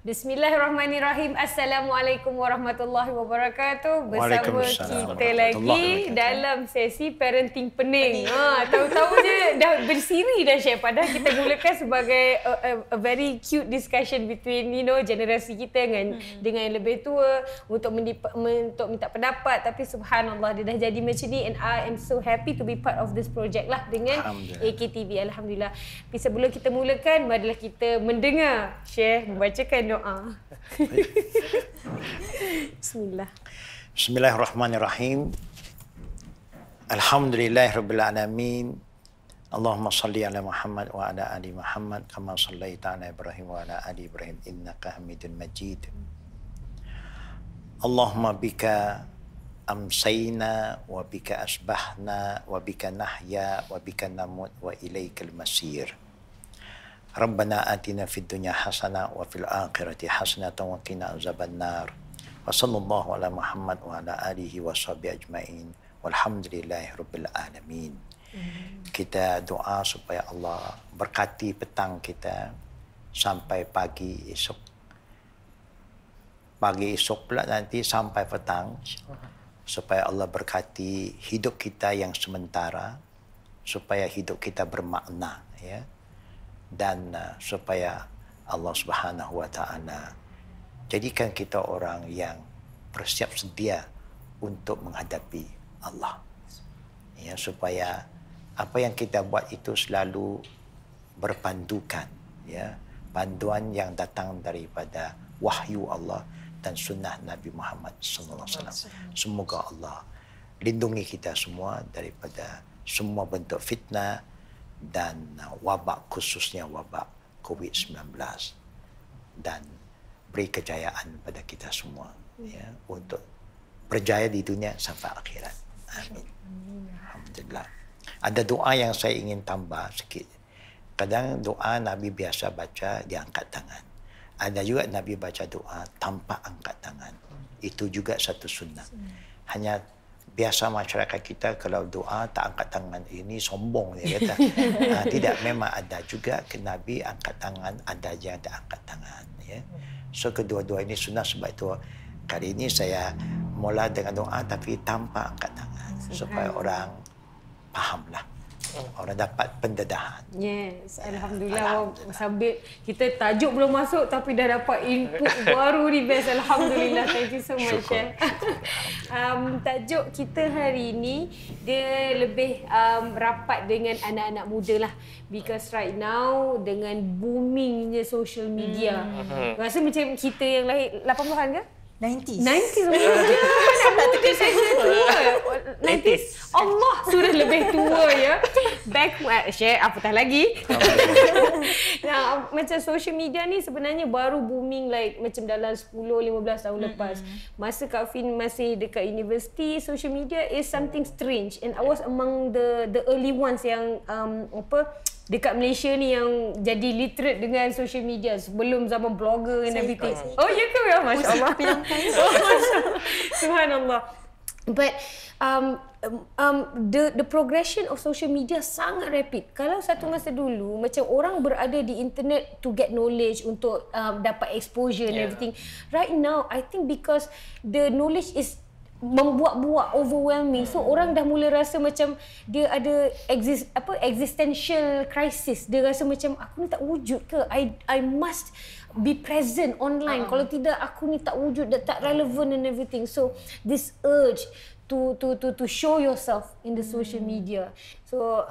Bismillahirrahmanirrahim. Assalamualaikum warahmatullahi wabarakatuh. Bersama kita lagi dalam sesi parenting pening. Tahu-tahu je dah bersiri dah Chef. Padahal kita mulakan sebagai a very cute discussion between generasi kita dengan yang lebih tua untuk minta pendapat. Tapi subhanallah dia dah jadi macam ni, and I am so happy to be part of this project lah dengan AKTV. Alhamdulillah. Tapi sebelum kita mulakan, marilah kita mendengar Chef membacakan doa. Bismillah. Bismillahirrahmanirrahim. Alhamdulillahirabbil alamin. Allahumma salli ala Muhammad wa ala ali Muhammad kama sallaita ala Ibrahim wa ala ali Ibrahim innaka Hamidun Majid. Allahumma bika amsayna wa bika asbahna wa bika nahya wa bika namut wa ilaikal masir. Rabbana atina fid dunya hasanah wa fil akhirati hasanah wa qina azabannar. Wa sallallahu ala Muhammad wa ala alihi wa sahbihi ajmain. Walhamdulillahi rabbil alamin. Kita doa supaya Allah berkati petang kita sampai pagi esok. Pagi esok pula nanti sampai petang. Supaya Allah berkati hidup kita yang sementara, supaya hidup kita bermakna, ya. Dan supaya Allah Subhanahu wa taala jadikan kita orang yang bersiap sedia untuk menghadapi Allah. Ya, supaya apa yang kita buat itu selalu berpandukan, ya, panduan yang datang daripada wahyu Allah dan sunnah Nabi Muhammad sallallahu alaihi wasallam. Semoga Allah lindungi kita semua daripada semua bentuk fitnah dan wabak, khususnya wabak COVID-19, dan beri kejayaan pada kita semua, ya, untuk berjaya di dunia sampai akhirat. Amin. Alhamdulillah. Ada doa yang saya ingin tambah sikit. Kadang doa Nabi biasa baca diangkat tangan. Ada juga Nabi baca doa tanpa angkat tangan. Itu juga satu sunnah. Hanya biasa masyarakat kita kalau doa tak angkat tangan, ini sombong dia kata. Tidak, memang ada juga ke Nabi angkat tangan, ada yang tak angkat tangan, ya. So kedua-dua ini sunnah. Sebab itu kali ini saya mula dengan doa tapi tanpa angkat tangan, supaya orang fahamlah, orang dapat pendedahan. Yes, Alhamdulillah. Sambil kita tajuk belum masuk tapi dah dapat input baru ni, best. Alhamdulillah. Thank you so much. Syukur. Tajuk kita hari ini dia lebih rapat dengan anak-anak muda lah. Because right now dengan boomingnya social media, rasa macam kita yang lahir 80-an ke? 90s. 90s. Nak tukar saya tua. 90s. Allah sudah lebih tua, ya. Back share apatah lagi. Nah, macam social media ni sebenarnya baru booming like macam dalam 10-15 tahun lepas. Masa Kak Fin masih dekat university, social media is something strange, and I was among the early ones yang dekat Malaysia ni yang jadi literate dengan social media sebelum zaman blogger and everything. Oh, ya ke? Ya, Masya-Allah. Subhanallah. But the progression of social media sangat rapid. Kalau satu masa dulu macam orang berada di internet to get knowledge, untuk dapat exposure and everything. Right now I think because the knowledge is membuat-buat overwhelming, so orang dah mula rasa macam dia ada existential crisis. Dia rasa macam aku ni tak wujud ke, I must be present online, kalau tidak aku ni tak wujud, tak relevant and everything. So this urge to show yourself in the social media. So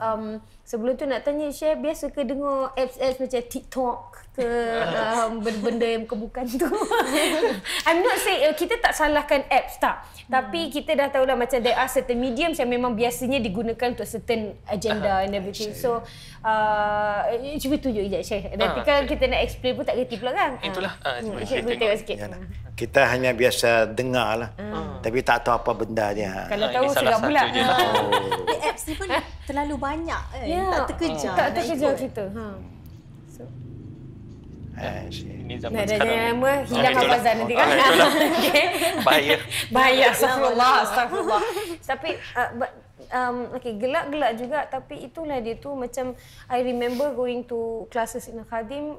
sebelum tu nak tanya Chef, biasa ke dengar apps macam TikTok ke benda-benda yang bukan tu? I'm not saying kita tak salahkan apps, tak. Tapi kita dah tahu lah macam there are certain mediums yang memang biasanya digunakan untuk certain agenda and everything. So cuba tunjuk sekejap Chef. Nanti kan kita nak explain pun tak kerti pula kan? Itulah. Chef boleh tengok sikit. Kita hanya biasa dengar lah, tapi tak tahu apa benda dia. Kalau tahu serap pula. Apps ni pun terlalu banyak, tak terkejar. Tak terkejar kita. Ini zaman Dah sekarang. nama hilang hafazan nanti kan. Bahaya. Bahaya. Astagfirullah. Tapi okay, gelak-gelak juga, tapi itulah dia tu macam I remember going to classes in Khadim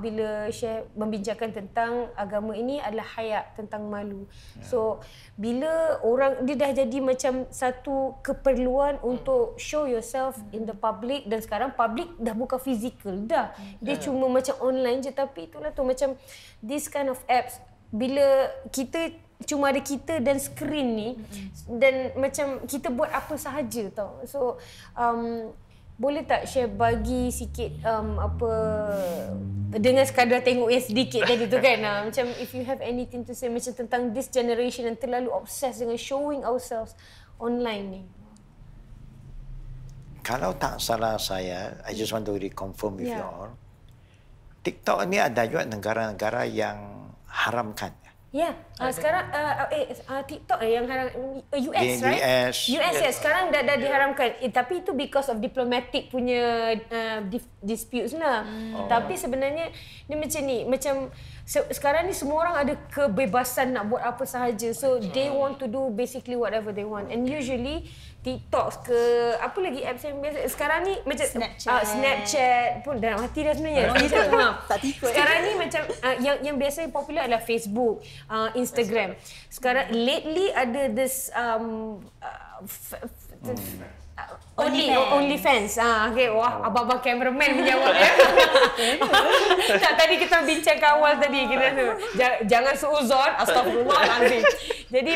bila Syekh membincangkan tentang agama ini adalah haya, tentang malu. So bila orang dia dah jadi macam satu keperluan untuk show yourself in the public, dan sekarang public dah bukan fizikal dah. Dia cuma macam online je, tapi itulah tu macam this kind of apps bila kita cuma ada kita dan skrin ni, dan macam kita buat apa sahaja tau. So boleh tak share bagi sikit apa dengan sekadar tengok yang sedikit tadi tu kan, macam if you have anything to say macam tentang this generation yang terlalu obsessed dengan showing ourselves online ni. Kalau tak salah saya, I just want to reconfirm with you all. TikTok ni ada juga negara-negara yang haramkan. Ya, sekarang TikTok yang haram US, right? US, yes. Sekarang dah diharamkan. Tapi itu because of diplomatic punya disputes lah. Tapi sebenarnya dia macam ni, macam sekarang ni semua orang ada kebebasan nak buat apa sahaja. So they want to do basically whatever they want. And usually TikTok ke apa lagi apps yang biasa sekarang ni macam Snapchat pun dah mati dah sebenarnya. Tak tikut. Sekarang ni macam yang biasa yang popular adalah Facebook, Instagram. Sekarang lately ada this OnlyFans. Okay, wah, abang-abang cameraman menjawab ya. Tak, tadi kita bincang awal tadi kita tu. Jangan suuzon, astagfirullahalazim. Jadi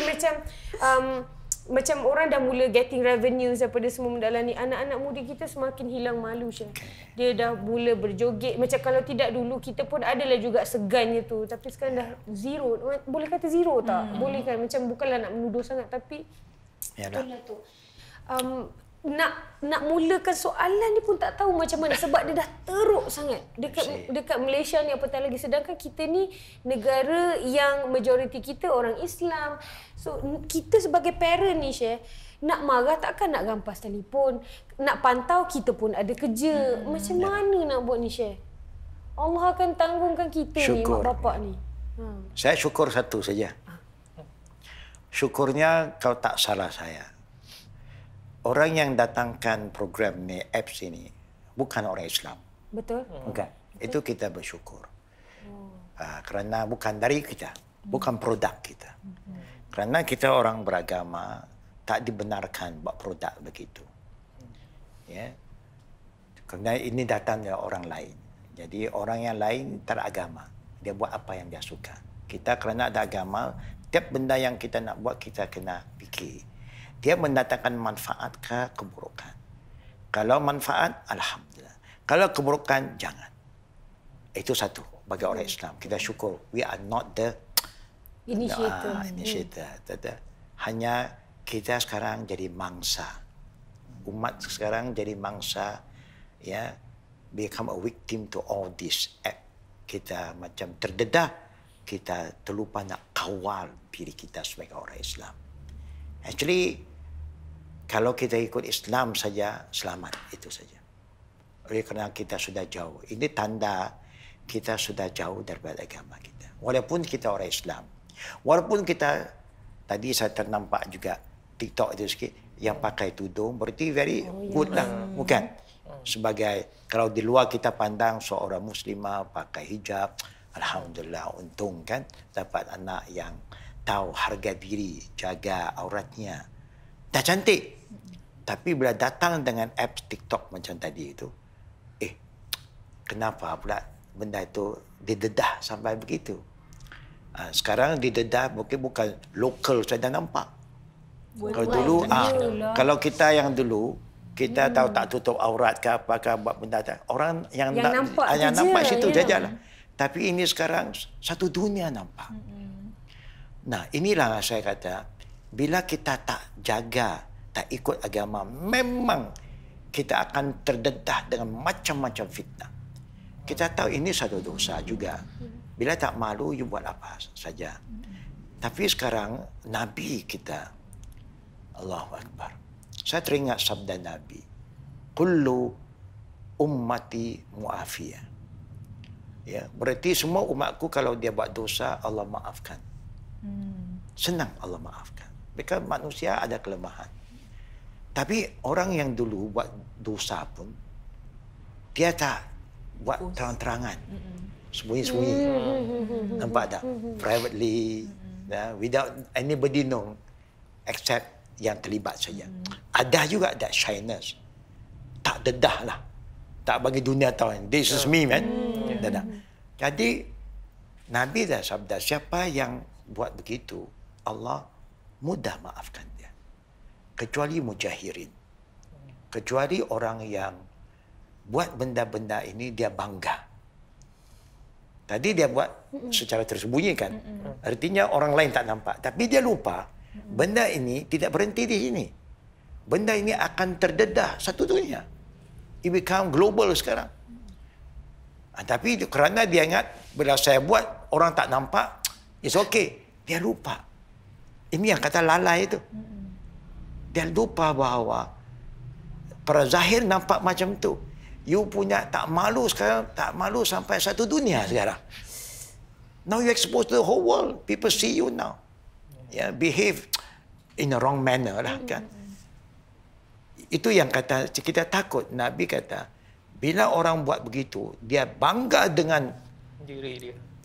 macam orang dah mula getting revenue daripada semua benda ni. Anak-anak muda kita semakin hilang malu, Syah. Dia dah mula berjoget. Macam kalau tidak dulu, kita pun adalah juga segannya tu. Tapi sekarang dah zero. Boleh kata zero tak? Boleh kan? Macam bukanlah nak menuduh sangat, tapi itulah tu. Nak mulakan soalan ni pun tak tahu macam mana, sebab dia dah teruk sangat dekat Malaysia ni, apatah lagi sedangkan kita ni negara yang majoriti kita orang Islam. So kita sebagai parent ni, Syekh, nak marah takkan nak rampas telefon, nak pantau kita pun ada kerja. Macam mana nak buat ni, Syekh? Allah akan tanggungkan kita ni, mak bapak ni. Saya syukur satu saja. Syukurnya kalau tak salah saya, orang yang datangkan program ni, apps ini, bukan orang Islam. Betul. Bukan. Itu kita bersyukur. Kerana bukan dari kita. Bukan produk kita. Kerana kita orang beragama, tak dibenarkan buat produk begitu. Ya. Kerana ini datang dari orang lain. Jadi orang yang lain tak ada agama. Dia buat apa yang dia suka. Kita kerana ada agama, tiap benda yang kita nak buat, kita kena fikir. Dia mendatangkan manfaat ke keburukan. Kalau manfaat, alhamdulillah. Kalau keburukan, jangan. Itu satu bagi orang Islam. Kita syukur. We are not the initiator. Hanya kita sekarang jadi mangsa. Umat sekarang jadi mangsa, ya, become a victim to all this app. Kita macam terdedah. Kita terlupa nak kawal diri kita sebagai orang Islam. Actually, kalau kita ikut Islam saja, selamat. Itu saja. Oleh kerana kita sudah jauh. Ini tanda kita sudah jauh daripada agama kita. Walaupun kita orang Islam. Walaupun kita, tadi saya ternampak juga TikTok itu sikit, yang pakai tudung, berarti very good lah. Bukan? Sebagai, kalau di luar kita pandang seorang muslimah pakai hijab, alhamdulillah, untung kan, dapat anak yang tahu harga diri, jaga auratnya. Dah cantik. Tapi bila datang dengan apps TikTok macam tadi itu, kenapa pula benda itu didedah sampai begitu? Sekarang didedah mungkin bukan lokal, saya dah nampak. Kalau dulu, kalau kita yang dulu, kita tahu tak tutup aurat ke apakah buat benda tak. Orang yang nampak situ jajalah. Tapi ini sekarang satu dunia nampak. Nah, inilah saya kata, bila kita tak jaga, tak ikut agama, memang kita akan terdedah dengan macam-macam fitnah. Kita tahu ini satu dosa juga. Bila tak malu, you buat apa saja. Tapi sekarang, Nabi kita, Allahu Akbar. Saya teringat sabda Nabi. Kullu ummati mu'afiyah. Ya, berarti semua umatku kalau dia buat dosa, Allah maafkan. Senang Allah maafkan. Mereka manusia ada kelemahan. Tapi orang yang dulu buat dosa pun, dia tak buat terang-terangan. Sembunyi-sembunyi. Nampak tak? Privately. Without anybody know. Except yang terlibat saja. Ada juga that shyness. Tak dedah lah. Tak bagi dunia tahu. This is me, man. Dedah. Jadi, Nabi dah sabda, siapa yang buat begitu, Allah mudah maafkan dia. Kecuali mujahirin. Kecuali orang yang buat benda-benda ini dia bangga. Tadi dia buat secara tersembunyi kan. Artinya orang lain tak nampak. Tapi dia lupa benda ini tidak berhenti di sini. Benda ini akan terdedah satu dunia. It become global sekarang. Tapi kerana dia ingat bila saya buat orang tak nampak, it's okay. Dia lupa. Ini yang kata lalai itu. Dia lupa bahawa pada zahir nampak macam tu. You punya tak malu sekarang, tak malu sampai satu dunia sekarang. Now you exposed to the whole world. People see you now. Behave in a wrong manner lah kan. Itu yang kata kita takut. Nabi kata, bila orang buat begitu, dia bangga dengan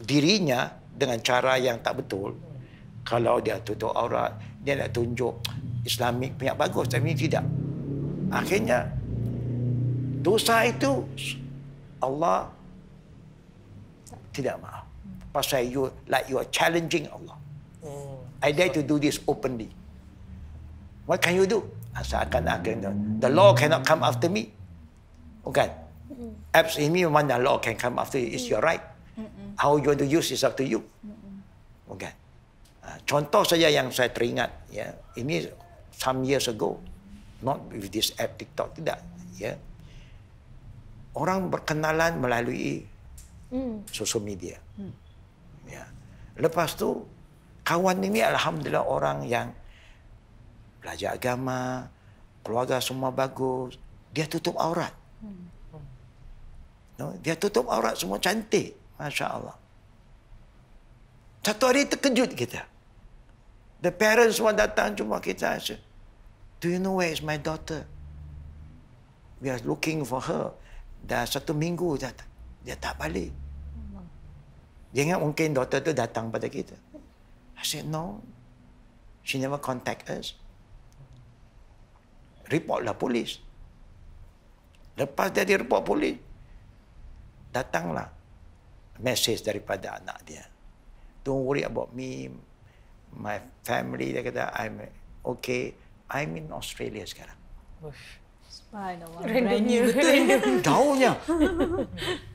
dirinya dengan cara yang tak betul. Kalau dia tutup aurat, dia nak tunjuk Islamik punya bagus, tapi tidak. Akhirnya dosa itu Allah tidak maaf. Pasal you are challenging Allah. I dare to do this openly. What can you do? Seakan-akan the law cannot come after me. Bukan. Apps ini mana law can come after you. It's your right. How you want to use is up to you. Bukan. Contoh saja yang saya teringat. Ini some years ago. Not with this app TikTok. Tidak. Orang berkenalan melalui social media. Lepas tu, kawan ini alhamdulillah orang yang belajar agama, keluarga semua bagus. Dia tutup aurat. Dia tutup aurat semua cantik. Masya Allah. Satu hari terkejut kita. The parents semua datang jumpa kita. Do you know where is my daughter? We are looking for her. Dah 1 minggu dia tak balik. Dia ingat mungkin daughter tu datang pada kita. I said, no. She never contact us. Report lah polis. Lepas dia report polis, datanglah message daripada anak dia. Don't worry about me. My family, dia kata, I'm okay. I'm in Australia sekarang. Subhanallah. Berani betul. Tahunya.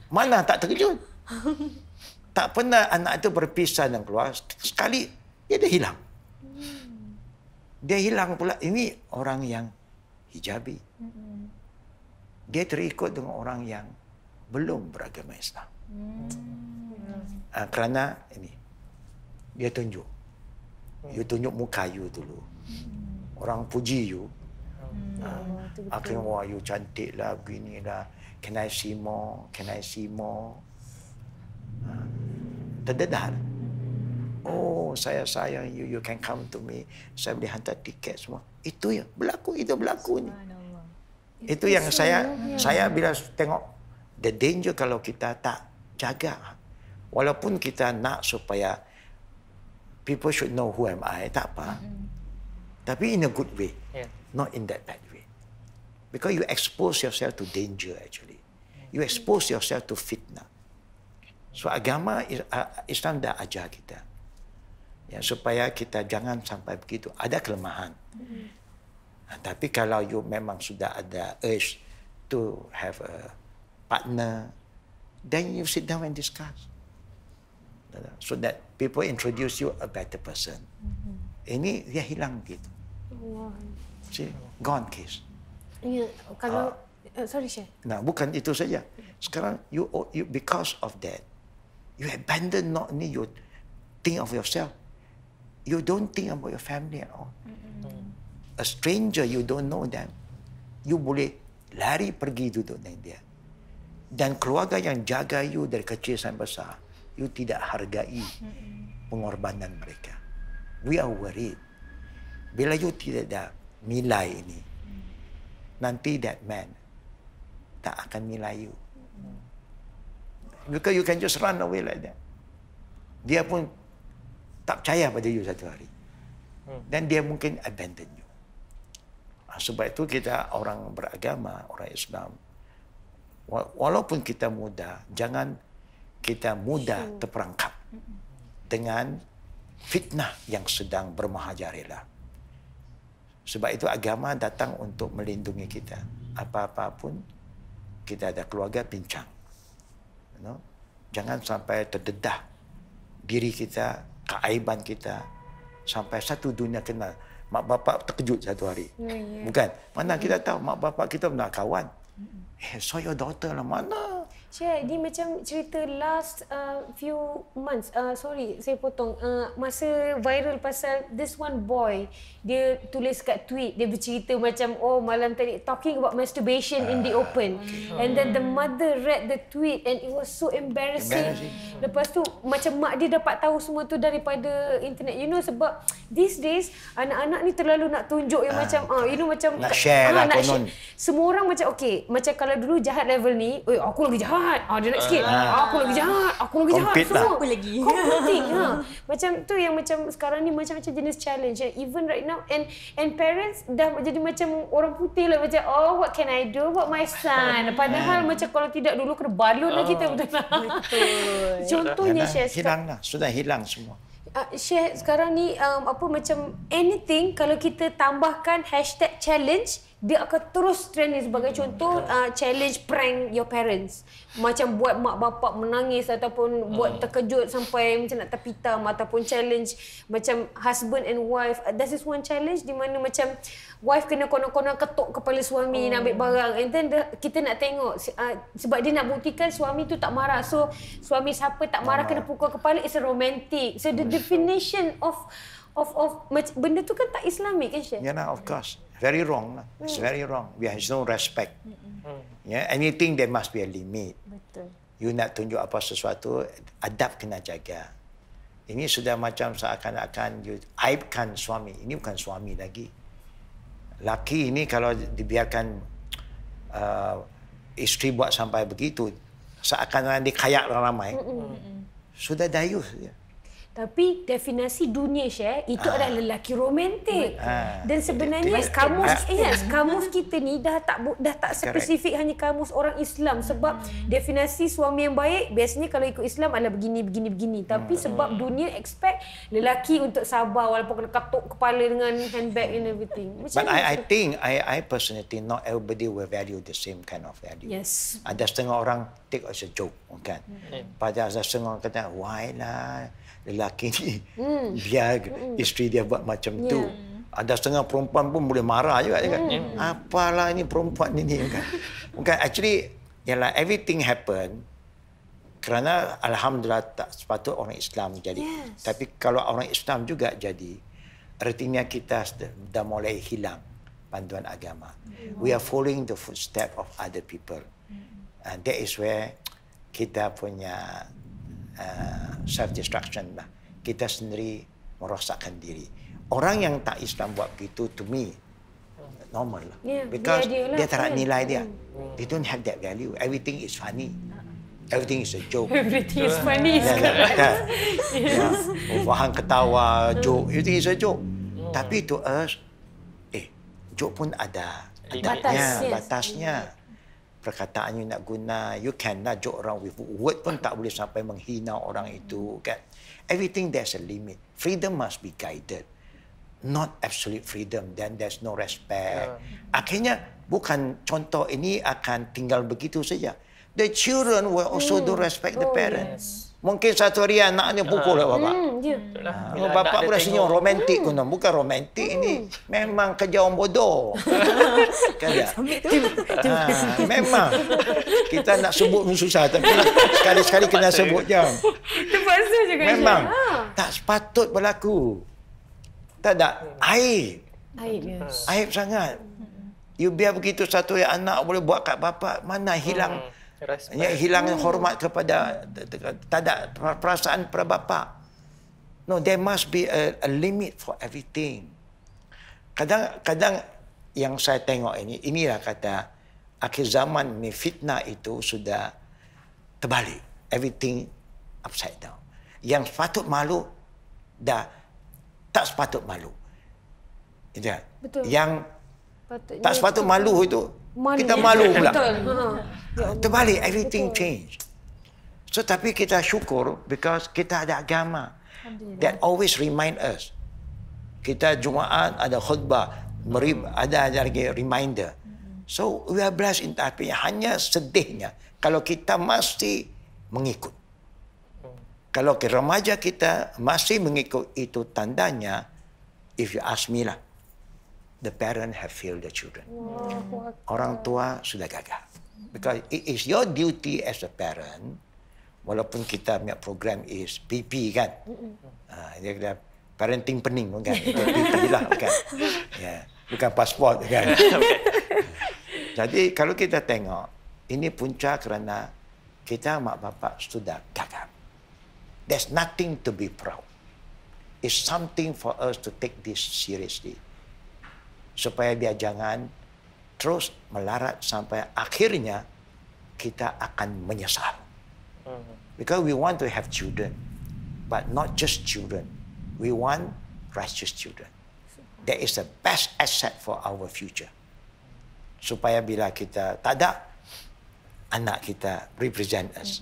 Mana tak terkejut. Tak pernah anak itu berpisah dan keluar. Sekali, dia hilang. Dia hilang pula. Ini orang yang hijabi. Dia terikut dengan orang yang belum beragama Islam. Kerana ini, dia tunjuk. You tunjuk muka you dulu. Orang puji you. Akhirnya, wah, you cantik lah, begini lah. Can I see more? Can I see more? Terdedah. Oh, saya sayang you. You can come to me. Saya boleh hantar tiket semua. Itu ya, berlaku. Itu berlaku ni. Itu yang saya bila tengok the danger kalau kita tak jaga. Walaupun kita nak supaya people should know who am I, tak apa. Tapi in a good way. Not in that bad way. Because you expose yourself to danger actually. You expose yourself to fitnah. So agama Islam dah ajar kita. Supaya kita jangan sampai begitu. Ada kelemahan. Tapi kalau you memang sudah ada urge to have a partner, then you sit down and discuss. So that people introduce you a better person. Ini dia hilang gitu. See, gone case. Ya, kalau sorry Syekh. Nah, bukan itu saja. Sekarang you because of that, you abandon not only you think of yourself, you don't think about your family at all. A stranger, you don't know them, you boleh lari pergi duduk dengan dia. Dan keluarga yang jaga you dari kecil sampai besar, you tidak hargai pengorbanan mereka. We are worried. Bila you tidak ada nilai ini, nanti that man tak akan nilai you. Because you can just run away like that. Dia pun tak percaya pada you satu hari. Dan dia mungkin abandon you. Sebab itu kita orang beragama, orang Islam, walaupun kita muda, jangan kita mudah terperangkap dengan fitnah yang sedang bermahajarelah. Sebab itu agama datang untuk melindungi kita. Apa-apa pun kita ada keluarga pincang. Jangan sampai terdedah diri kita, keaiban kita, sampai satu dunia kenal. Mak bapak terkejut satu hari. Bukan? Mana kita tahu mak bapak kita pernah kawan. So your daughter lah, mana? Syed, ni macam cerita last few months. Sorry, saya potong. Masa viral pasal this one boy, dia tulis kat tweet, dia bercerita macam, oh malam tadi, talking about masturbation in the open. And then the mother read the tweet and it was so embarrassing. Lepas tu, macam mak dia dapat tahu semua tu daripada internet. You know, sebab these days, anak-anak ni terlalu nak tunjuk yang macam, you know, macam nak share lah konon. Semua orang macam, okay, macam kalau dulu jahat level ni, aku lagi jahat. Dia nak sikit. Aku lagi jahat. Aku lagi jahat. Compete Semua. lah. Apa lagi? Competing. Macam tu yang macam sekarang ni macam jenis challenge. Even right now. And parents dah jadi macam orang putih lah. Macam, oh what can I do about my son? Padahal macam kalau tidak dulu kena balon lah kita. Betul. Contohnya Syed. Hilang lah. Sudah hilang semua. Syed sekarang ni apa macam anything kalau kita tambahkan hashtag challenge, dia akan terus trending. Sebagai contoh, challenge prank your parents. Macam buat mak bapak menangis ataupun buat terkejut sampai macam nak terpitam, ataupun challenge macam husband and wife. That is one challenge di mana macam wife kena konon-konon ketuk kepala suami nak ambil barang. And then kita nak tengok sebab dia nak buktikan suami tu tak marah. So suami siapa tak marah kena pukul kepala, it's a romantic. So the definition of benda tu kan tak Islamic kan Syed? Yeah, of course. Very wrong lah. It's very wrong. There is no respect. Yeah, anything there must be a limit. Betul. You nak tunjuk apa sesuatu, adab kena jaga. Ini sudah macam seakan-akan you aibkan suami. Ini bukan suami lagi. Laki ini kalau dibiarkan isteri buat sampai begitu, seakan-akan dikayak ramai, sudah dayus dia. Tapi definisi dunia Syed, itu adalah lelaki romantik. Dan sebenarnya kamus kita ni dah tak spesifik hanya kamus orang Islam. Sebab definisi suami yang baik biasanya kalau ikut Islam adalah begini. Tapi sebab dunia expect lelaki untuk sabar walaupun kena ketuk kepala dengan handbag and everything. But I think, I personally think not everybody will value the same kind of value. Yes. Ada setengah orang take as a joke, kan? Pada ada setengah orang kata, why lah lelaki ni biar isteri dia buat macam tu. Ada setengah perempuan pun boleh marah juga kan. Apalah ini perempuan ini kan. Bukan, actually ialah everything happen kerana alhamdulillah tak sepatut orang Islam jadi. Tapi kalau orang Islam juga jadi, artinya kita dah mulai hilang panduan agama. We are following the footstep of other people. And that is where kita punya self-destruction lah. Kita sendiri merosakkan diri. Orang yang tak Islam buat begitu, to me, normal lah. Because dia tak ada nilai dia. They don't have that value. Everything is funny. Everything is a joke. Everything is funny. Bahan ketawa, joke. Everything is a joke. Tapi to us, joke pun ada batasnya. Perkataan you nak guna, you cannot joke around with word pun tak boleh sampai menghina orang itu, kan. Everything there's a limit. Freedom must be guided. Not absolute freedom, then there's no respect. Akhirnya bukan contoh ini akan tinggal begitu saja. The children will also don't respect the parents. Mungkin satu hari anaknya pukul lah bapak. Bapak pun senyum romantik pun. Bukan romantik ini. Memang kerja orang bodoh. Kan tak? Memang. Kita nak sebut pun susah. Tapi sekali-sekali kena sebut je. Terpaksa juga. Memang. Tak sepatut berlaku. Tak ada. Aib. Aib sangat. You biar begitu satu hari anak boleh buat kat bapak. Mana hilang. Hilang hormat kepada, tak ada perasaan pada bapa. No, there must be a limit for everything. Kadang yang saya tengok inilah kata akhir zaman ni, fitnah itu sudah terbalik. Everything upside down. Yang sepatut malu dah tak sepatut malu. Betul. Yang Patutnya tak sepatut malu itu kita malu pula. Terbalik, everything change. So tapi kita syukur because kita ada agama that always remind us. Kita Jumaat ada khutbah, ada lagi reminder. So we are blessed in tapi hanya sedihnya kalau kita masih mengikut. Kalau remaja kita masih mengikut, itu tandanya, if you ask me lah, the parent have failed the children. Orang tua sudah gagal. Because it is your duty as a parent, walaupun kita punya program is PP kan. Dia kata parenting pening kan. PP lah kan. Yeah. Bukan pasport kan. Jadi kalau kita tengok, ini punca kerana kita mak bapak sudah gagal. There's nothing to be proud. It's something for us to take this seriously. Supaya dia jangan terus melarat sampai akhirnya kita akan menyesal. Because we want to have children, but not just children. We want righteous children. That is the best asset for our future. Supaya bila kita tak ada, anak kita represent us.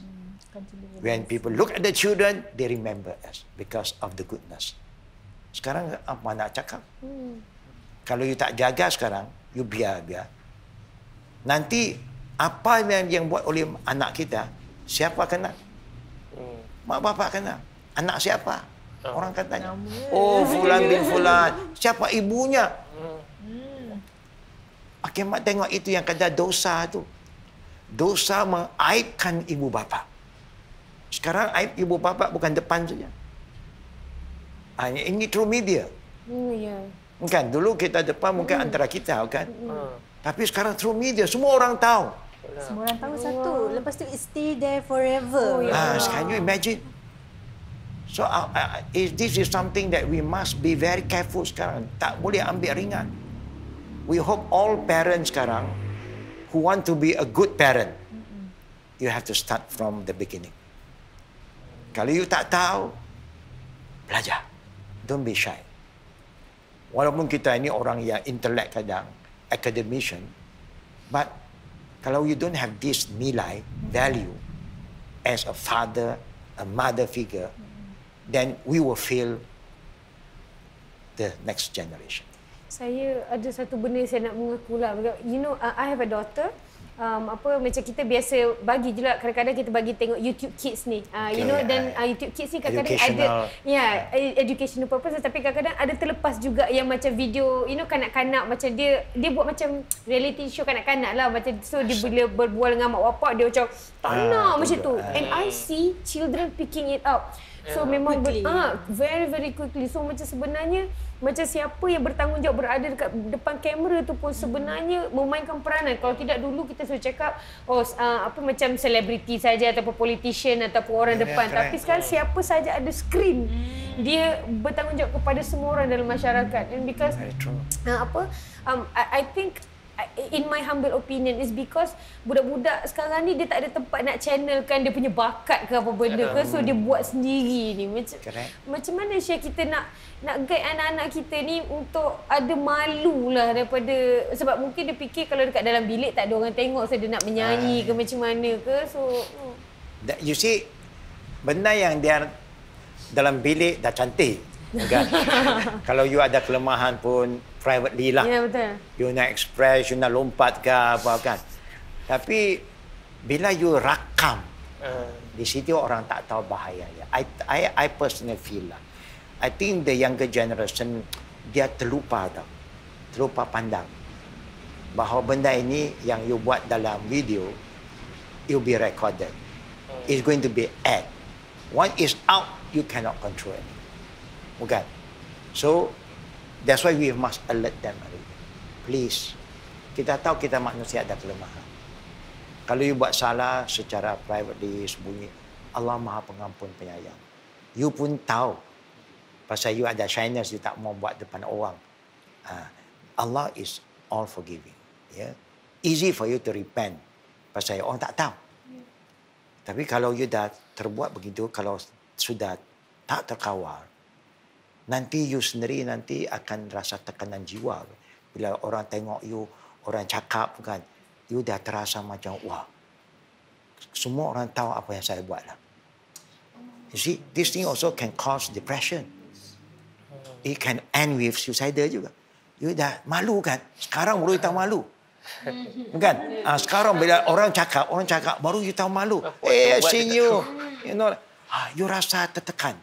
When people look at the children, they remember us because of the goodness. Sekarang apa nak cakap? Kalau you tak jaga sekarang, you biar. Nanti apa yang buat oleh anak kita, siapa kena? Mak bapak kena. Anak siapa? Orang akan tanya. Oh, fulan bin fulan. Siapa ibunya? Mak tengok itu yang kata dosa tu. Dosa mengaibkan ibu bapa. Sekarang aib ibu bapa bukan depan saja. Ini through media. Bukan dulu kita depan mungkin antara kita kan. Tapi sekarang through media semua orang tahu. Semua orang tahu satu. Lepas tu it stay there forever. Can you imagine? So this is something that we must be very careful sekarang. Tak boleh ambil ringan. We hope all parents sekarang who want to be a good parent, you have to start from the beginning. Kalau you tak tahu, belajar. Don't be shy. Walaupun kita ini orang yang intelek kadang, academician, but kalau you don't have this nilai, value, as a father, a mother figure, then we will fail the next generation. Saya ada satu benda saya nak mengaku lah. You know, I have a daughter. Macam kita biasa bagi je lah, kadang-kadang kita bagi tengok YouTube Kids ni, you know, dan YouTube Kids ni kadang-kadang ada educational purpose, tapi kadang-kadang ada terlepas juga yang macam video, you know, kanak-kanak macam dia buat macam reality show kanak-kanak lah, macam so dia bila berbual dengan mak bapak dia macam tak nak macam tu, and I see children picking it up. So memang very very quickly. So macam sebenarnya macam siapa yang bertanggungjawab berada dekat depan kamera tu pun sebenarnya memainkan peranan. Kalau tidak dulu kita selalu cakap macam selebriti saja ataupun politician ataupun orang depan. Tapi sekarang siapa saja ada skrin, dia bertanggungjawab kepada semua orang dalam masyarakat. And because I think in my humble opinion is because budak-budak sekarang ni dia tak ada tempat nak channelkan dia punya bakat ke apa benda ke, so dia buat sendiri ni. Macam mana Syekh kita nak guide anak-anak kita ni untuk ada malu lah daripada, sebab mungkin dia fikir kalau dekat dalam bilik tak ada orang tengok, so dia nak menyanyi ke macam mana ke. So you see, benda yang dia dalam bilik dah cantik kan? Kalau you ada kelemahan pun privately lah. Ya, betul. You nak express, you nak lompat ke apa kan. Tapi bila you rakam, di situ orang tak tahu bahayanya. I personally feel lah. I think the younger generation dia terlupa pandang bahawa benda ini yang you buat dalam video, you'll be recorded. It's going to be ad. Once it's out, you cannot control it. Bukan. So that's why we must alert them. Please. Kita tahu kita manusia ada kelemahan. Kalau you buat salah secara privately, sembunyi, Allah Maha Pengampun Penyayang. You pun tahu. Pasal you ada shyness, you tak mau buat depan orang. Allah is all forgiving. Ya. Easy for you to repent. Pasal orang tak tahu. Tapi kalau you dah terbuat begitu, kalau sudah tak terkawal, nanti you sendiri nanti akan rasa tekanan jiwa. Bila orang tengok you, orang cakap kan, you dah terasa macam, wah, semua orang tahu apa yang saya buat lah. You see, this thing also can cause depression. It can end with suicidal juga. You dah malu kan? Sekarang baru you tahu malu. Kan? Sekarang bila orang cakap, baru you tahu malu. I seen you. You know, you rasa tertekan.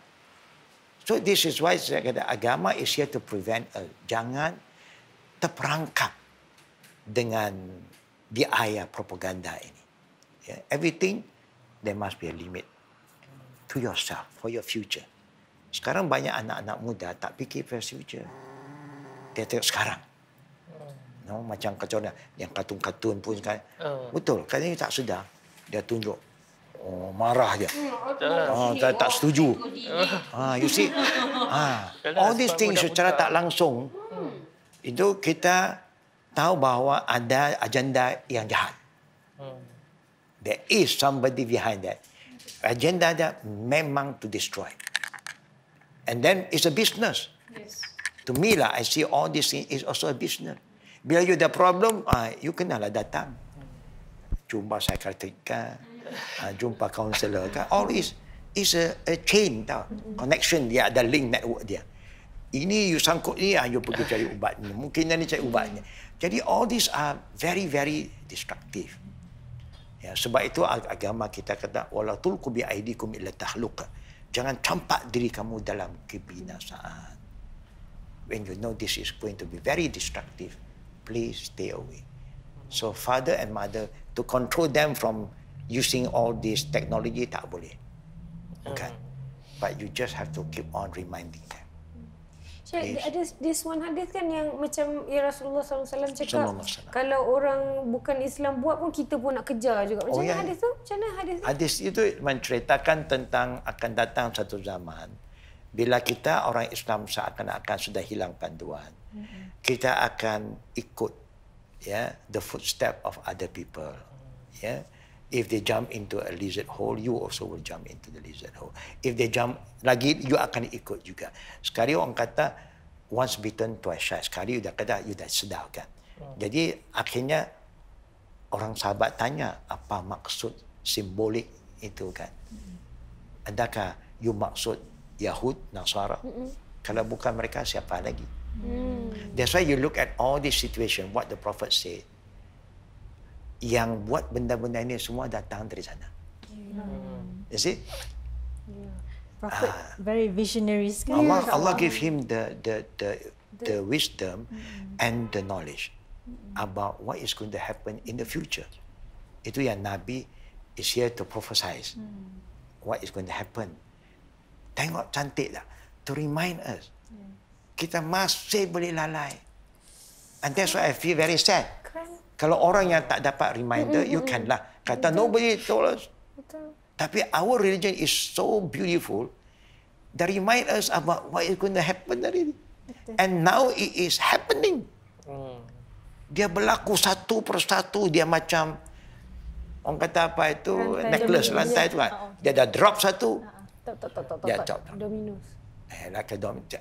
So this is why saya kata agama is here to prevent us. Jangan terperangkap dengan biaya propaganda ini. Yeah. Everything, there must be a limit to yourself, for your future. Sekarang banyak anak-anak muda tak fikir for future. Dia tengok sekarang. No, macam contohnya yang kartun-kartun pun kan. Betul, kadang-kadang tak sedar. Dia tunjuk. Oh, marah dia. Tak setuju. You see. All these things secara tak langsung, itu kita tahu bahawa ada agenda yang jahat. There is somebody behind that. Agenda dia memang to destroy. And then it's a business. Yes. To me lah, I see all this thing is also a business. Bila you ada problem, you kenalah datang. Jumpa psychiatrist kan, jumpa counselor kan. All is a chain tau. Connection dia, ada link network dia. Ini you sangkut ni, you pergi cari ubatnya. Mungkin ni cari ubatnya. Jadi all these are very, very destructive. Ya, sebab itu agama kita kata wala tulqu bi aidikum illa tahluqa. Jangan campak diri kamu dalam kebinasaan. When you know this is going to be very destructive, please stay away. So father and mother to control them from using all this technology tak boleh. Okay. But you just have to keep on reminding them. Ada this one hadis kan yang macam ya Rasulullah SAW cakap kalau orang bukan Islam buat pun kita pun nak kejar juga. Macam mana hadis tu? Macam mana hadis tu? Hadis itu menceritakan tentang akan datang satu zaman bila kita orang Islam seakan-akan sudah hilang panduan. Kita akan ikut the footstep of other people. If they jump into a lizard hole, you also will jump into the lizard hole. If they jump lagi, you akan ikut juga. Sekali orang kata, once bitten, twice shy. Sekali you dah sedar kan. Jadi akhirnya orang sahabat tanya, apa maksud simbolik itu kan? Adakah you maksud Yahud, Nasara? Kalau bukan mereka, siapa lagi? That's why you look at all this situation, what the Prophet said. Yang buat benda-benda ini semua datang dari sana. You see? Prophet very visionary sekali. Allah give him the wisdom and the knowledge about what is going to happen in the future. Itu yang Nabi is here to prophesize what is going to happen. Tengok cantik tak? To remind us. Kita masih boleh lalai. And that's why I feel very sad. Kalau orang yang tak dapat reminder, you can lah. Kata nobody told us. Tapi our religion is so beautiful that remind us about what is going to happen already. And now it is happening. Dia berlaku satu persatu. Dia macam, orang kata apa itu, necklace lantai itu kan. Dia dah drop satu. Dia drop. Dominos.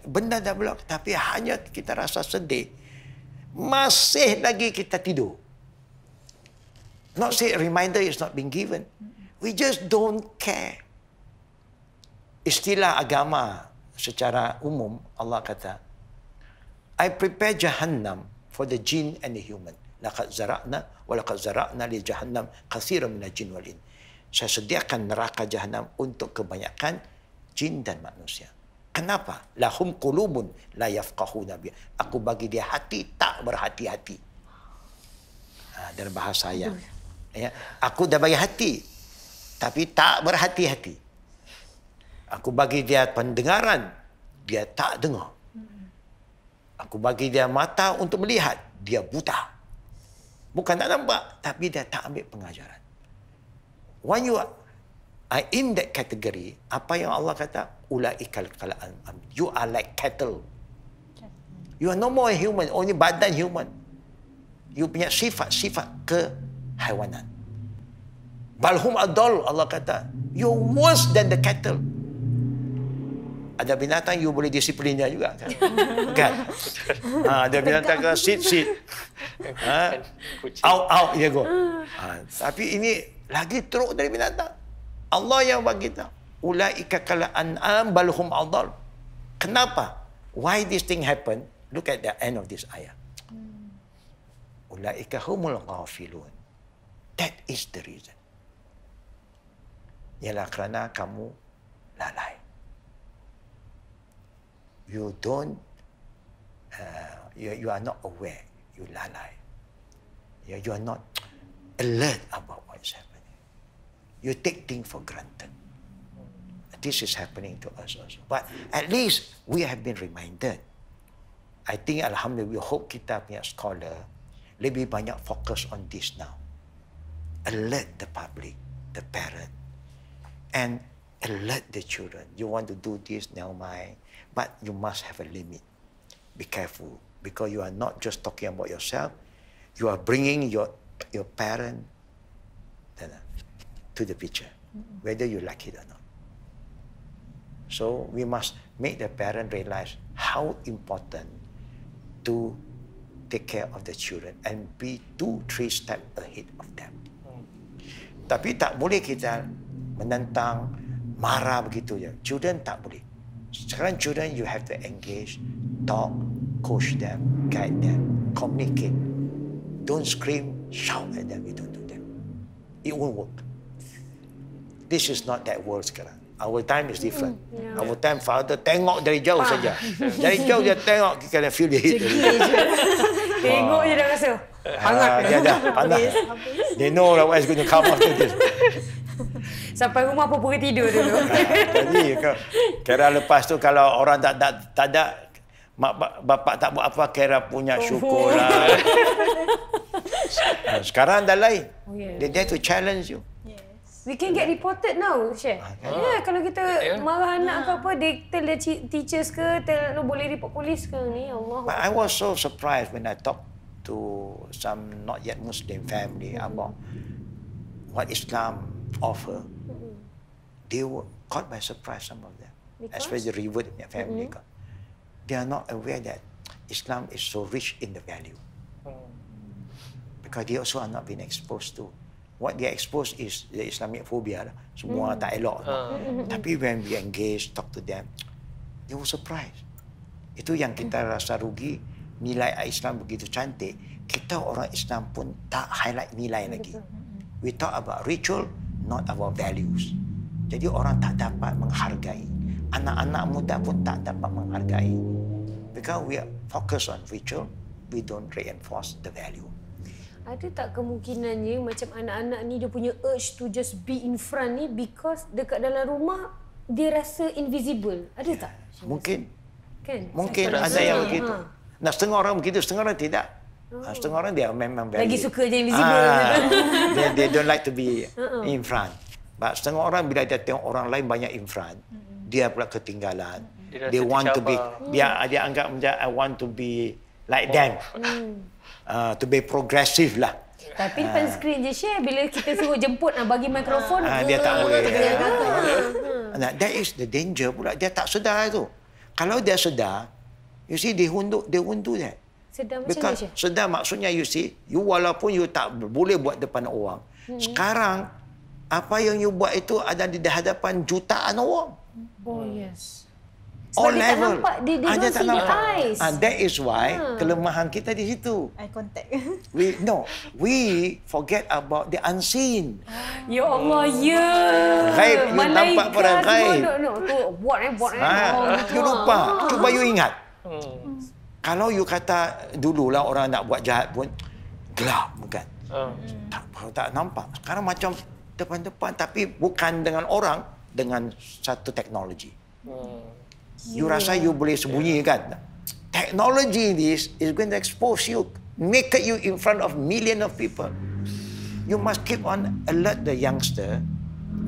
Benda dah berlaku. Tapi hanya kita rasa sedih. Masih lagi kita tidur. Not say a reminder is not being given. We just don't care. Istilah agama secara umum, Allah kata, I prepare Jahannam for the jinn and the human. Laqad zara'na wa laqad zara'na li Jahannam katsiran minal jin wal in. Saya sediakan neraka Jahannam untuk kebanyakan jin dan manusia. Kenapa? Lahum qulubun la yafqahuna biha. Aku bagi dia hati tak berhati-hati. Dalam bahasa saya. Aku dah bagi hati tapi tak berhati-hati. Aku bagi dia pendengaran, dia tak dengar. Aku bagi dia mata untuk melihat, dia buta. Bukan tak nampak, tapi dia tak ambil pengajaran. When you are in that category, apa yang Allah kata? Ulaikal kal'an'am. You are like cattle. You are no more human, only badan human. You punya sifat-sifat kehaiwanan. Balhum adol, Allah kata, you're worse than the cattle. Ada binatang you boleh disiplinnya juga kan? Kan? Ada binatang kata sit. Out dia go. Tapi ini lagi teruk dari binatang. Allah yang bagi kita. Ulaika kal an'am balhum adall. Kenapa? Why this thing happen? Look at the end of this ayat. Ulaika humul ghafilun. That is the reason. Ialah kerana kamu lalai. You don't, you are not aware. You lalai. You are not alert about what is happening. You take things for granted. This is happening to us also. But at least we have been reminded. I think Alhamdulillah, we hope kita punya scholar lebih banyak fokus on this now. Alert the public, the parent, and alert the children. You want to do this, never mind. But you must have a limit. Be careful, because you are not just talking about yourself. You are bringing your parent to the picture, whether you like it or not. So we must make the parent realize how important to take care of the children and be 2-3 steps ahead of them. Tapi tak boleh kita menentang, marah begitu je. Children tak boleh. Sekarang children you have to engage, talk, coach them, guide them, communicate. Don't scream, shout at them. You don't do that. It won't work. This is not that world sekarang. Our time is different. Our time, father tengok dari jauh saja. Dari jauh dia tengok, kita can feel the heat. Tengok je dah rasa hangat. Dia dah panas. They know what is going to come after this. Sampai rumah pun tidur dulu. Jadi kira lepas tu kalau orang tak ada mak bapak tak buat apa, kira punya syukur lah. Sekarang dah lain. They dare to challenge you. We can get reported now, Syekh. Kalau kita marah anak ke apa, they tell the teachers ke, boleh report polis ke ni, Allah. But I was so surprised when I talked to some not yet Muslim family about what Islam offer. They were caught by surprise, some of them, especially the reward in their family. They are not aware that Islam is so rich in the value. Because they also are not being exposed to. What they are exposed is the Islamic phobia. Semua tak elok. Tapi when we engage, talk to them, they were surprised. Itu yang kita rasa rugi. Nilai Islam begitu cantik, kita orang Islam pun tak highlight nilai lagi. We talk about ritual, not about values. Jadi orang tak dapat menghargai. Anak-anak muda pun tak dapat menghargai. Because we are focused on ritual, we don't reinforce the value. Ada tak kemungkinannya macam anak-anak ni dia punya urge to just be in front ni because dekat dalam rumah dia rasa invisible? Ada tak? Mungkin. Kan? Mungkin ada yang begitu. Nah, setengah orang begitu, setengah orang tidak. Setengah orang dia memang value. Lagi suka je invisible. They don't like to be in front. But setengah orang bila dia tengok orang lain banyak in front, dia pula ketinggalan. They want to be, dia anggap macam I want to be like them. To be progressive lah. Tapi depan skrin je share bila kita suruh jemput nak bagi mikrofon dia tak boleh. That is the danger pula. Dia tak sedar tu. Kalau dia sedar, you see they won't do that. Sedar macam mana, Syekh? Sedar maksudnya you see, you walaupun you tak boleh buat depan orang. Sekarang apa yang you buat itu ada di hadapan jutaan orang. Oh yes. All Sebab level. Dia don't see the eyes. That is why kelemahan kita di situ. Eye contact. We forget about the unseen. Ya Allah, ya. Ghaib, you nampak pada ghaib. Tu buat. You lupa. Cuba you ingat. Kalau you kata dululah orang nak buat jahat pun gelap, bukan? Tak nampak. Sekarang macam depan-depan tapi bukan dengan orang, dengan satu teknologi. You rasa you boleh sembunyi kan? Technology this is going to expose you, naked you in front of millions of people. You must keep on alert the youngster.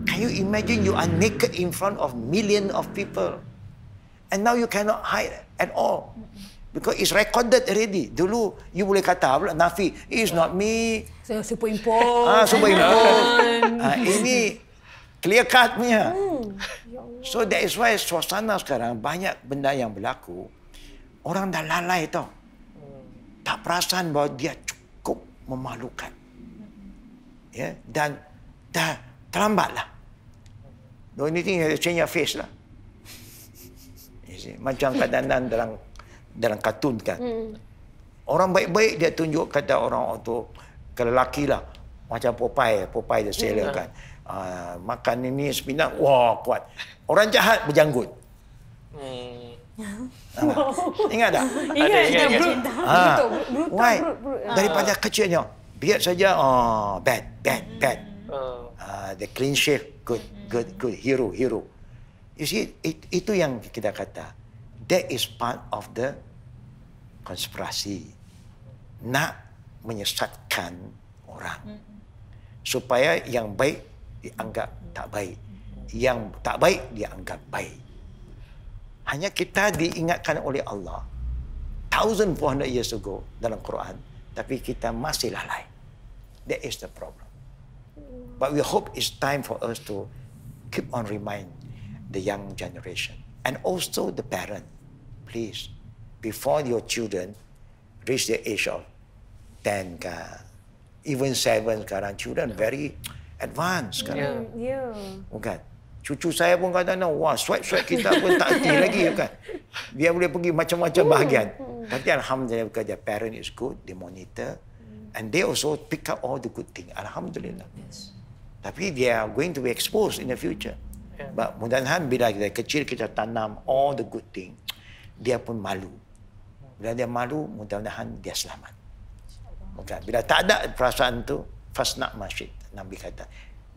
Can you imagine you are naked in front of millions of people? And now you cannot hide at all. Because it's recorded already. Dulu, you boleh kata pula, Nafi, it's not me. So, superimpose. Superimpose. Ini clear cut punya. So that is why suasana sekarang banyak benda yang berlaku. Orang dah lalai tau. Tak perasan bahawa dia cukup memalukan. Ya, dan dah terlambatlah. The only thing you have to change your face lah. You see, macam kadang-kadang dalam kartun kan. Orang baik-baik dia tunjuk kata orang tu kalau lelaki lah macam Popeye the sailor kan. Makan ini sepinang, wah kuat. Orang jahat berjanggut. Ingat tak? Ingat. Why? Daripada kecilnya biar saja bad. The clean shave, good, hero. You see, itu yang kita kata. That is part of the konspirasi. Nak menyesatkan orang. Supaya yang baik dianggap tak baik. Yang tak baik dianggap baik. Hanya kita diingatkan oleh Allah 1400 years ago dalam Quran. Tapi kita masih lalai. That is the problem. But we hope it's time for us to keep on remind the young generation. And also the parent. Please, before your children reach the age of 10 even 7 sekarang, children very advanced sekarang. Bukan? Cucu saya pun kadang-kadang, wah, sweat kita pun tak hati lagi, kan? Dia boleh pergi macam-macam bahagian. Tapi Alhamdulillah, because their parent is good, they monitor, and they also pick up all the good things. Alhamdulillah. Yes. Tapi they are going to be exposed in the future. But mudah-mudahan bila kita kecil, kita tanam all the good things, dia pun malu. Bila dia malu, mudah-mudahan dia selamat. Bukan? Bila tak ada perasaan tu, fasna masyid. Nabi kata,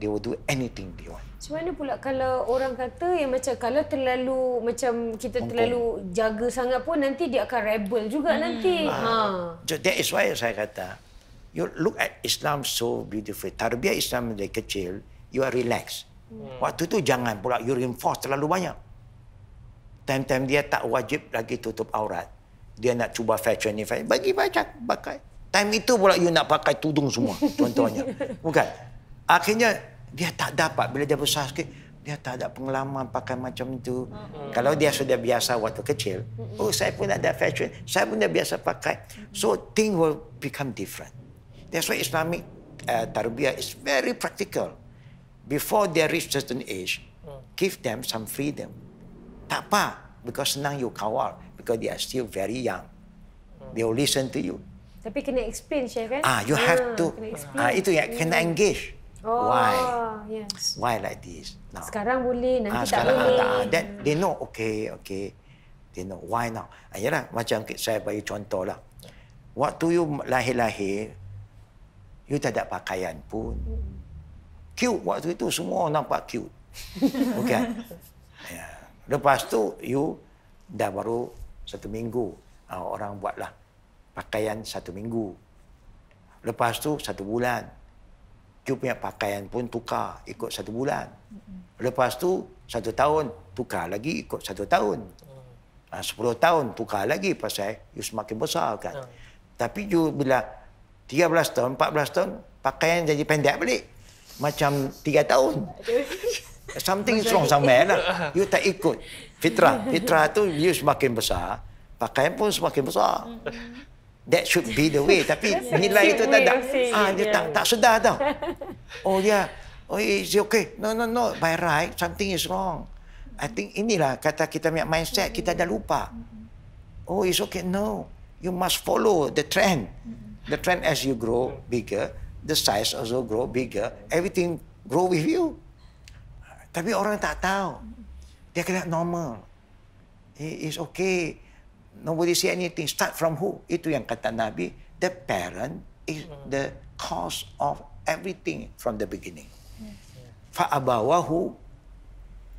they will do anything they want. Macam mana pula kalau orang kata yang macam kalau terlalu macam kita terlalu jaga sangat pun nanti dia akan rebel juga nanti. So that is why saya kata, you look at Islam so beautiful. Tarbiyah Islam dari kecil, you are relaxed. Waktu tu jangan pula you reinforce terlalu banyak. Time-time dia tak wajib lagi tutup aurat. Dia nak cuba fashion ni, bagi pakai. Time itu pula you nak pakai tudung semua, contohnya. Bukan? Akhirnya dia tak dapat bila dia besar sikit, dia tak ada pengalaman pakai macam itu. Kalau dia sudah biasa waktu kecil, oh saya pun ada fashion, saya pun dah biasa pakai. So things will become different. That's why Islamic tarbiyah is very practical. Before they reach certain age, give them some freedom. Tak apa, because senang you kawal, because they are still very young. They will listen to you. Tapi kena explain, Syekh, kan? You have to. Itu yang kena engage. Why? Yes. Why like this? No. Sekarang boleh, nanti tak boleh. That they know, okay. They know why now. Yalah, macam saya bagi contoh lah. Waktu you lahir-lahir, you tak ada pakaian pun. Cute waktu itu, semua orang nampak cute. Okay. Lepas tu, you dah baru 1 minggu. Orang buatlah pakaian 1 minggu. Lepas tu 1 bulan. You punya pakaian pun tukar ikut 1 bulan. Lepas tu 1 tahun tukar lagi ikut 1 tahun. 10 tahun tukar lagi pasal you semakin besar kan. Tapi you bila 13 tahun, 14 tahun pakaian jadi pendek balik. Macam 3 tahun. Something is wrong somewhere lah. You tak ikut fitrah. Fitrah tu you semakin besar, pakaian pun semakin besar. That should be the way. Tapi nilai itu tak ada. Dia tak sedar tau. It's okay. No. By right, something is wrong. I think inilah kata kita punya mindset, kita dah lupa. It's okay. No. You must follow the trend. The trend as you grow bigger, the size also grow bigger. Everything grow with you. Tapi orang tak tahu. Dia kena normal. It's okay. Nobody say anything. Start from who? Itu yang kata Nabi. The parent is the cause of everything from the beginning. Fa'abawahu,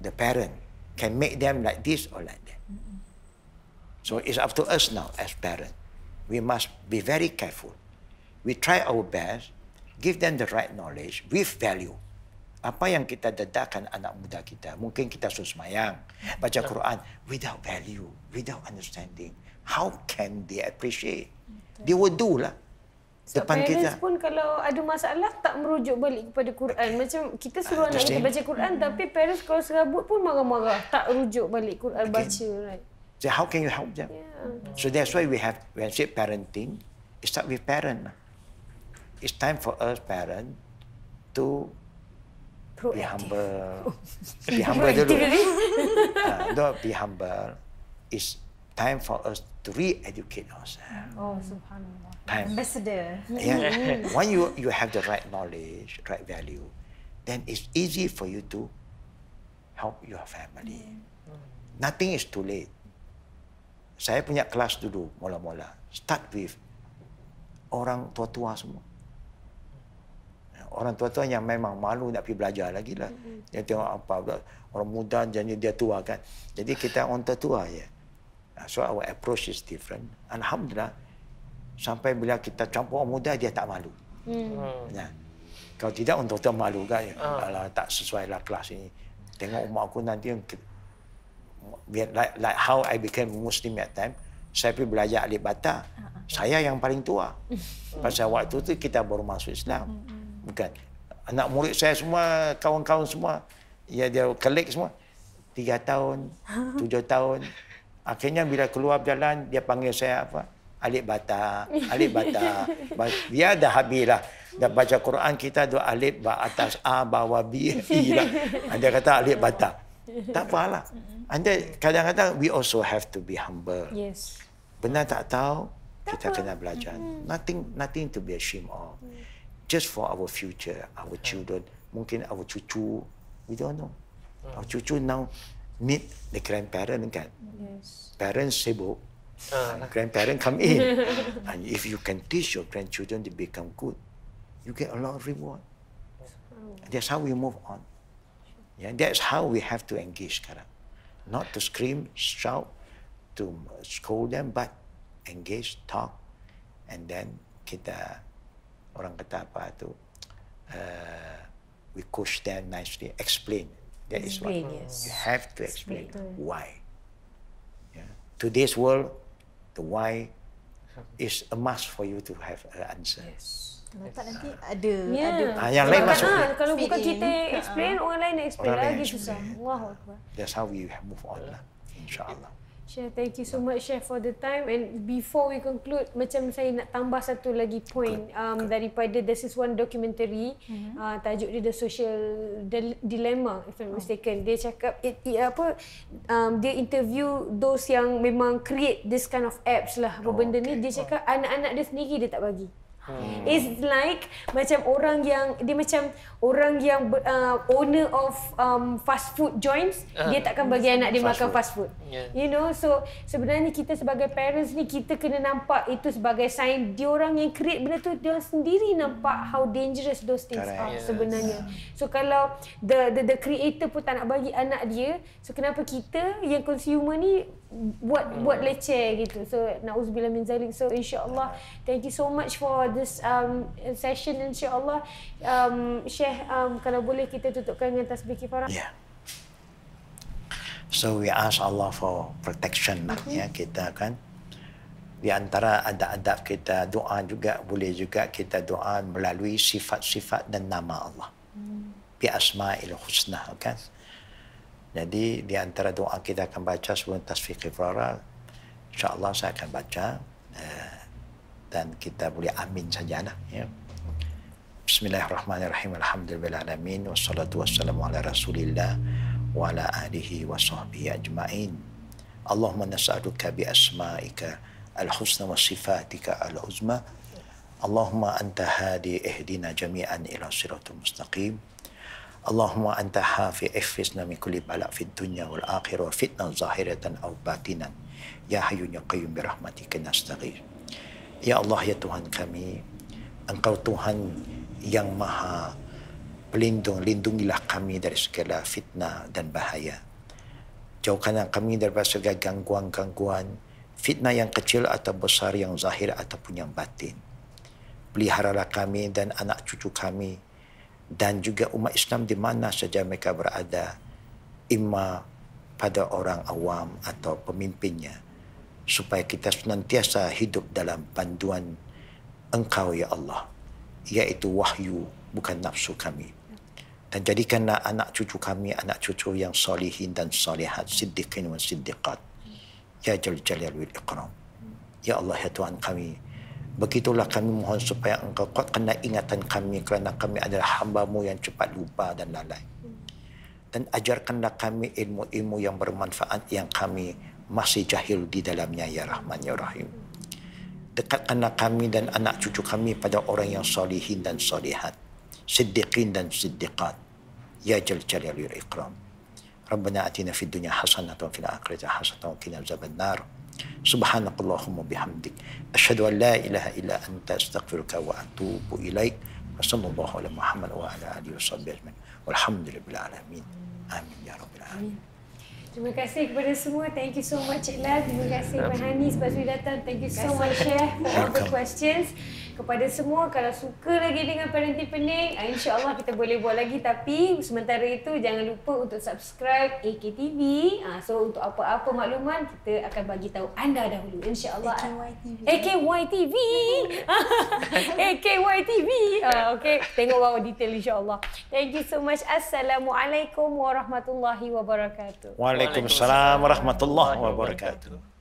the parent can make them like this or like that. So it's up to us now as parents. We must be very careful. We try our best, give them the right knowledge with value. Apa yang kita dedahkan anak muda kita? Mungkin kita suruh semayang, baca Quran without value, without understanding. How can they appreciate? Dia will do lah. So, Depan parents kita. pun kalau ada masalah tak merujuk balik kepada Quran. Macam kita suruh anak kita baca Quran tapi parents kalau serabut pun marah-marah. Tak rujuk balik Quran baca. Right? So how can you help them? So that's why we have, when say parenting, it start with parent. It's time for us parent to be humble. Be humble dulu. Don't be humble. It's time for us to re-educate ourselves. Oh, subhanallah. Time. Ambassador. Yeah. When you have the right knowledge, right value, then it's easy for you to help your family. Nothing is too late. Saya punya kelas dulu mula-mula. Start with orang tua-tua semua. Orang tua-tua yang memang malu nak pergi belajar lagi lah. Dia tengok apa, orang muda jadi dia tua kan. Jadi kita orang tua je. So our approach is different. Alhamdulillah, sampai bila kita campur orang muda, dia tak malu. Nah, kalau tidak, orang tua malu kan. Alah, tak sesuai lah kelas ini. Tengok umat aku nanti, like how I became Muslim at time, saya pergi belajar alif bata. Saya yang paling tua. Pasal waktu tu kita baru masuk Islam. Bukan. Anak murid saya semua, kawan-kawan semua, ya dia kelik semua. 3 tahun, 7 tahun. Akhirnya bila keluar berjalan, dia panggil saya apa? Alif bata, alif bata. Dia dah habis lah. Dah baca Quran kita dua alif, ba atas A, bawah B, I lah. Dia kata alif bata. Tak apalah. Anda kadang-kadang we also have to be humble. Yes. Benar tak tahu, kita kena belajar. Nothing to be ashamed of. Just for our future, our children, mungkin our cucu, we don't know. Our cucu now need the grandparent kan. Yes. Parents sibuk, grandparent come in. And if you can teach your grandchildren to become good, you get a lot of reward. That's how we move on. Yeah, that's how we have to engage sekarang. Not to scream, shout, to scold them, but engage, talk, and then kita, orang kata apa tu, we coach them nicely, explain. That is what Yes. you have to explain why. Yeah. Today's world, the why is a must for you to have an answer. Kalau tak nanti ada Yang lain masuk. Kalau bukan Feed in. kita explain, orang lain explain Orang lain lagi explain. susah. Allahu Akbar. That's how we move on lah, insyaAllah. Chef, thank you so much Chef for the time, and before we conclude, macam saya nak tambah satu lagi point daripada This Is One documentary, tajuk dia The Social Dilemma, if I'm mistaken. Dia cakap dia interview those yang memang create this kind of apps lah, apa benda ni. Dia cakap anak-anak dia sendiri dia tak bagi. It's like macam orang yang owner of fast food joints, dia takkan bagi anak dia makan fast food. You know, so sebenarnya kita sebagai parents ni, kita kena nampak itu sebagai sign diorang yang create benda tu, diorang sendiri nampak how dangerous those things are sebenarnya. So kalau the creator pun tak nak bagi anak dia, so kenapa kita yang consumer ni buat leceh gitu. So na'udzubillah min zalik. So insya-Allah, thank you so much for this session. Insya-Allah, Syekh, kalau boleh kita tutupkan dengan tasbih kifarah. Yeah. So we ask Allah for protection lah, ya, kita kan. Di antara adab-adab kita doa juga, boleh juga kita doa melalui sifat-sifat dan nama Allah. Bi asma'il husna, kan. Jadi di antara doa kita akan baca sebelum tasbih kifarah, insya-Allah saya akan baca dan kita boleh amin sajalah, ya. Bismillahirrahmanirrahim. Alhamdulillahirabbil wassalatu wassalamu ala Rasulillah wa ala alihi wa sahbihi ajma'in. Allahumma nas'aluka bi asma'ika al-husna wa sifatika al-uzma. Allahumma anta hadi ihdina jami'an ila siratal mustaqim. Allahumma anta hafi ihfizna min kulli bala' fid dunya wal akhirah wa fitnah zahiratan aw batinan. Ya hayyun ya qayyum bi rahmatika nastaghith. Ya Allah, ya Tuhan kami, Engkau Tuhan yang maha pelindung, lindungilah kami dari segala fitnah dan bahaya. Jauhkanlah kami daripada segala gangguan-gangguan, fitnah yang kecil atau besar, yang zahir ataupun yang batin. Peliharalah kami dan anak cucu kami dan juga umat Islam di mana saja mereka berada, imma pada orang awam atau pemimpinnya, supaya kita senantiasa hidup dalam panduan Engkau ya Allah, iaitu wahyu bukan nafsu kami. Dan jadikanlah anak cucu kami anak cucu yang solihin dan solihat, siddiqin wa siddiqat. Ya Jal Jalal wal Ikram. Ya Allah ya Tuhan kami, begitulah kami mohon supaya Engkau kuatkanlah ingatan kami, kerana kami adalah hamba-Mu yang cepat lupa dan lalai. Dan ajarkanlah kami ilmu-ilmu yang bermanfaat yang kami masih jahil di dalamnya ya Rahman ya Rahim. Dekatkanlah kami dan anak cucu kami pada orang yang solihin dan solihat, siddiqin dan siddiqat. Ya Jal Jalal wal Ikram. Rabbana atina fid dunya hasanatan wa fil akhirati hasanatan wa qina azaban nar. Subhanakallahumma bihamdik asyhadu an la ilaha illa anta astaghfiruka wa atubu ilaik. Wa sallallahu ala Muhammad wa ala alihi washabbihi ajmain. Walhamdulillahil alamin. Amin ya rabbil alamin. Terima kasih kepada semua. Thank you so much, Cik Lal. Terima kasih Puan Hani sebab sudah datang. Thank you so much, Chef, for all the questions. Kepada semua, kalau suka lagi dengan Parenting Pening, insya-Allah kita boleh buat lagi. Tapi sementara itu, jangan lupa untuk subscribe AKTV. So, untuk apa-apa makluman, kita akan bagi tahu anda dahulu. InsyaAllah. AKYTV. AKYTV. Okay, tengok bawah detail insya-Allah. Thank you so much. Assalamualaikum warahmatullahi wabarakatuh. Waalaikumsalam warahmatullahi wabarakatuh.